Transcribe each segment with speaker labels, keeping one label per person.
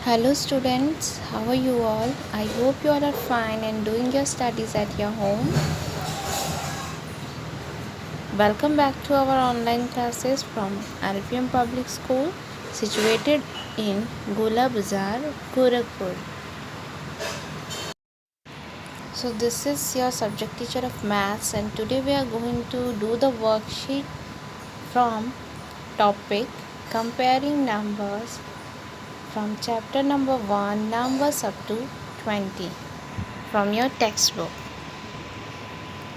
Speaker 1: Hello students, how are you all? I hope you all are fine and doing your studies at your home. Welcome back to our online classes from RPM Public School situated in Gula Bazaar, Gorakhpur. So this is your subject teacher of maths and today we are going to do the worksheet from topic comparing numbers from chapter number 1 numbers up to 20 from your textbook.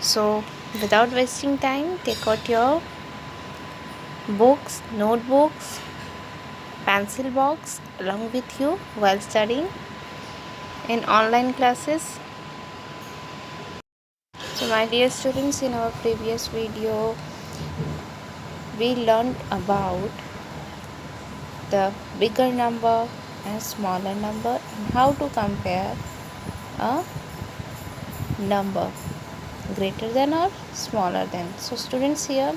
Speaker 1: So without wasting time, take out your books, notebooks, pencil box along with you while studying in online classes. So my dear students, in our previous video we learned about the bigger number and smaller number and how to compare a number greater than or smaller than. So students, here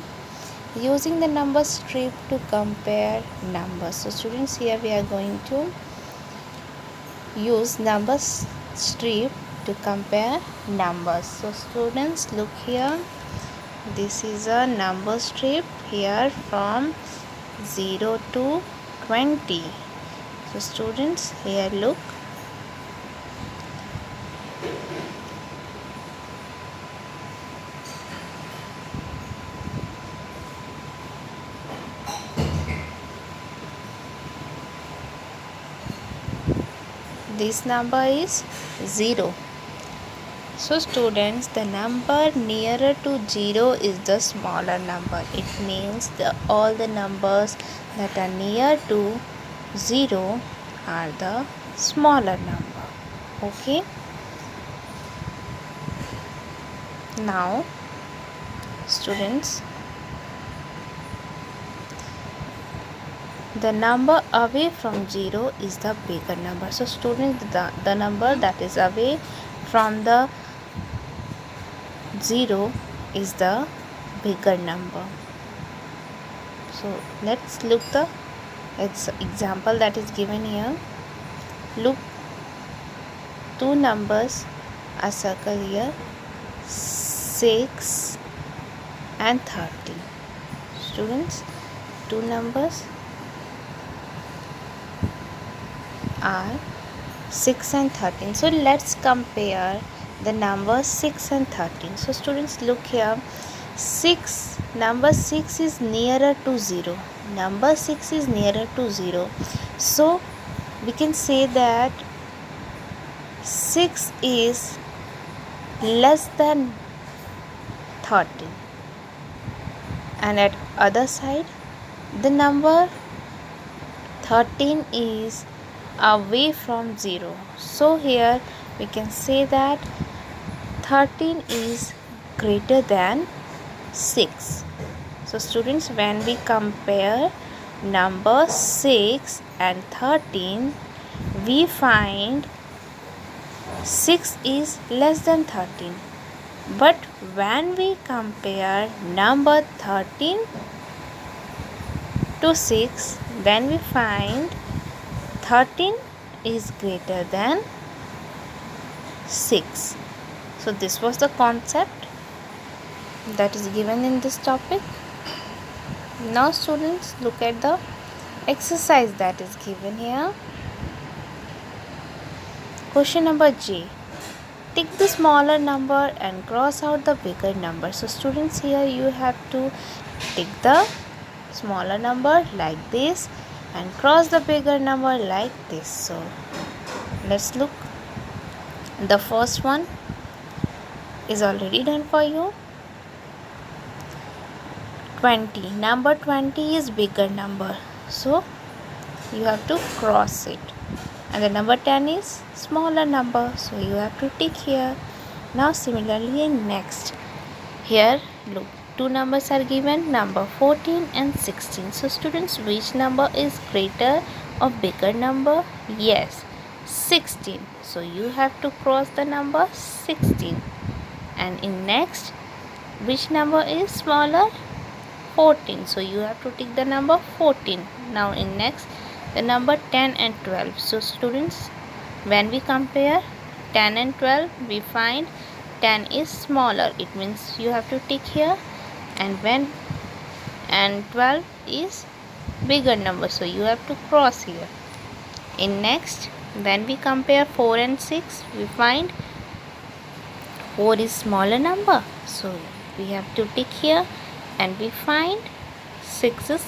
Speaker 1: using the number strip to compare numbers. So students, here we are going to use number strip to compare numbers. So students, look here, this is a number strip here from 0 to 20. So students, here look, this number is 0. So students, the number nearer to 0 is the smaller number. It means all the numbers that are near to 0 are the smaller number. Okay. Now students, the number away from 0 is the bigger number. So students, the number that is away from the 0 is the bigger number. So let's look the example that is given here. Look, two numbers are circled here, 6 and 30. Students, two numbers are 6 and 13. So let's compare the numbers 6 and 13. So students, look here, number 6 is nearer to 0. Number 6 is nearer to 0. So we can say that 6 is less than 13. And at other side, the number 13 is away from 0. So here we can say that 13 is greater than 6. So students, when we compare number 6 and 13, we find 6 is less than 13. But when we compare number 13 to 6, then we find 13 is greater than 6. So this was the concept that is given in this topic. Now students, look at the exercise that is given here. Question number J. Take the smaller number and cross out the bigger number. So students, here you have to take the smaller number like this and cross the bigger number like this. So let's look. The first one is already done for you. 20. Number 20 is bigger number. So you have to cross it. And the number 10 is smaller number. So you have to tick here. Now similarly next. Here look, two numbers are given, number 14 and 16. So students, which number is greater or bigger number? Yes, 16. So you have to cross the number 16. And in next, which number is smaller? 14. So you have to take the number 14. Now in next, the number 10 and 12. So students, when we compare 10 and 12, we find 10 is smaller. It means you have to tick here. And 12 is bigger number, so you have to cross here. In next, when we compare 4 and 6, we find 4 is smaller number, so we have to tick here, and we find 6 is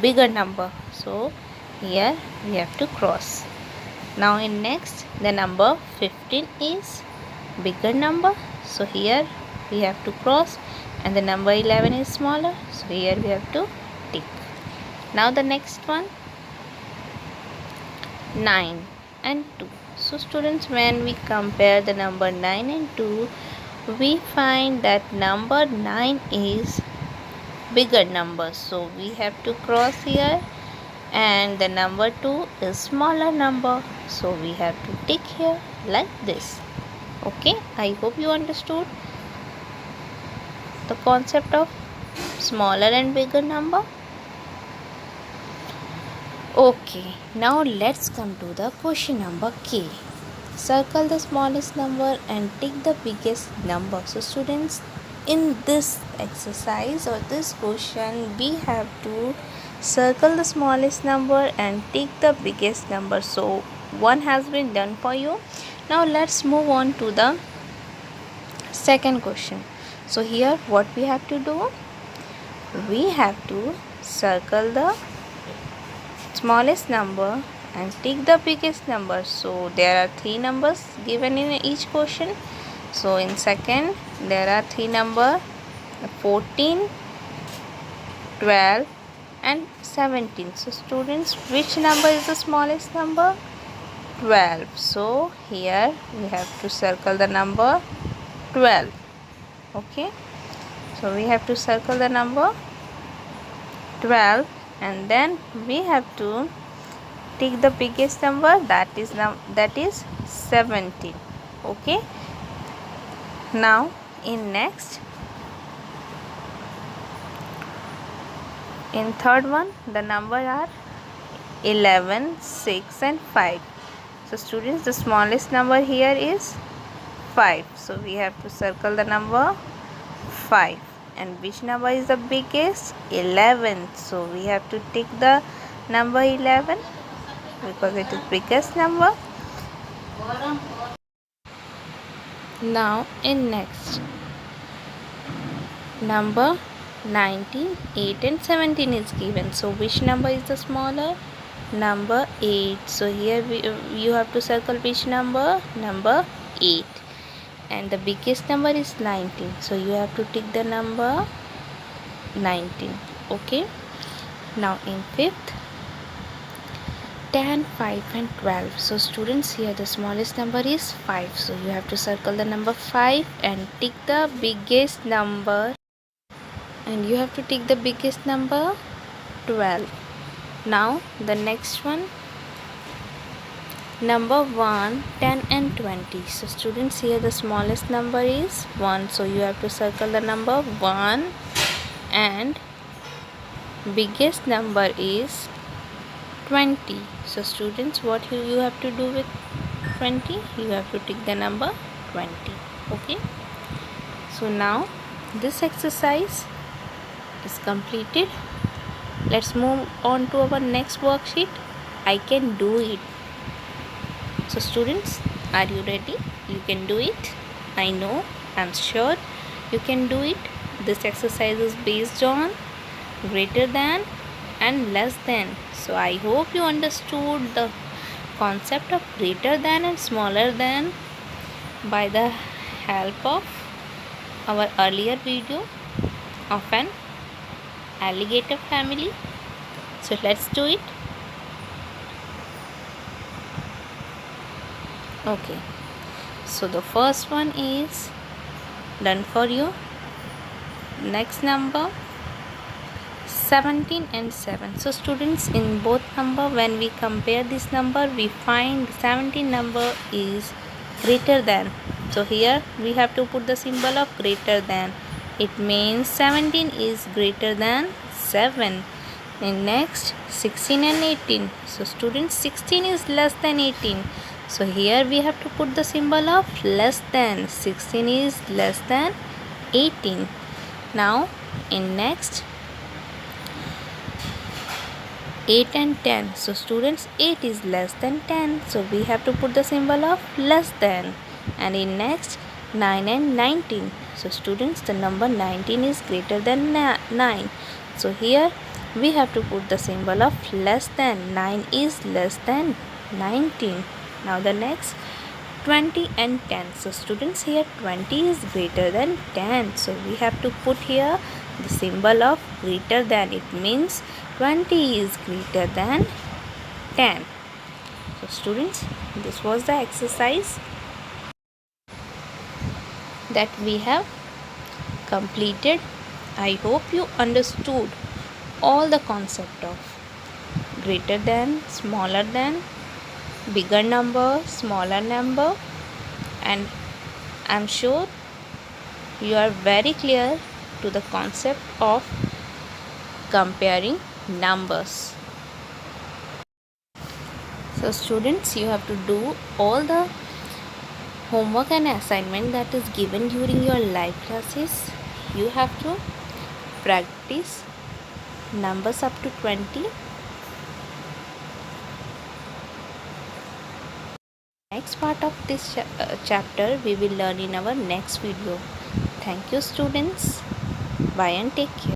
Speaker 1: bigger number, so here we have to cross. Now in next, the number 15 is bigger number, so here we have to cross, and the number 11 is smaller, so here we have to tick. Now the next one, 9 and 2. So students, when we compare the number 9 and 2, we find that number 9 is bigger number, so we have to cross here, and the number 2 is smaller number, so we have to tick here like this. Okay, I hope you understood the concept of smaller and bigger number. Okay, now let's come to the question number K. Circle the smallest number and tick the biggest number. So students, in this exercise or this question, we have to circle the smallest number and tick the biggest number. So one has been done for you. Now let's move on to the second question. So here what we have to do? We have to circle the smallest number and tick the biggest number. So there are 3 numbers given in each question. So in second, there are 3 numbers: 14, 12 and 17. So students, which number is the smallest number? 12. So here we have to circle the number 12. Okay, so we have to circle the number 12, and then we have to take the biggest number, that is 17. Okay, now in next, in third one, the number are 11, 6 and 5. So students, the smallest number here is 5, so we have to circle the number 5. And which number is the biggest? 11. So we have to tick the number 11 because it is biggest number. Now in next, number 19, 8 and 17 is given. So which number is the smaller? Number 8. So here you have to circle which number? Number 8. And the biggest number is 19, so you have to tick the number 19. Okay, now in fifth, 10, 5 and 12. So students, here the smallest number is 5, so you have to circle the number 5 and tick the biggest number, and you have to tick the biggest number 12. Now the next one, number 1, 10 and 20. So students, here the smallest number is 1, so you have to circle the number 1, and biggest number is 20. So students, what you have to do with 20? You have to tick the number 20. Okay, so now this exercise is completed. Let's move on to our next worksheet. I can do it. So students, are you ready? You can do it. I know, I'm sure you can do it. This exercise is based on greater than and less than. So I hope you understood the concept of greater than and smaller than by the help of our earlier video of an alligator family. So let's do it. Okay, so the first one is done for you. Next number, 17 and 7. So students, in both number, when we compare this number, we find 17 number is greater than. So here we have to put the symbol of greater than. It means 17 is greater than 7. And next 16 and 18. So students, 16 is less than 18. So here we have to put the symbol of less than. 16 is less than 18. Now in next 8 and 10. So students, 8 is less than 10. So we have to put the symbol of less than. And in next 9 and 19. So students, the number 19 is greater than 9. So here we have to put the symbol of less than. 9 is less than 19. Now the next 20 and 10. So students, here 20 is greater than 10. So we have to put here the symbol of greater than. It means 20 is greater than 10. So students, this was the exercise that we have completed. I hope you understood all the concept of greater than, smaller than, bigger number, smaller number, and I'm sure you are very clear to the concept of comparing numbers. So students, you have to do all the homework and assignment that is given during your live classes. You have to practice numbers up to 20. Next part of this chapter we will learn in our next video. Thank you students. Bye and take care.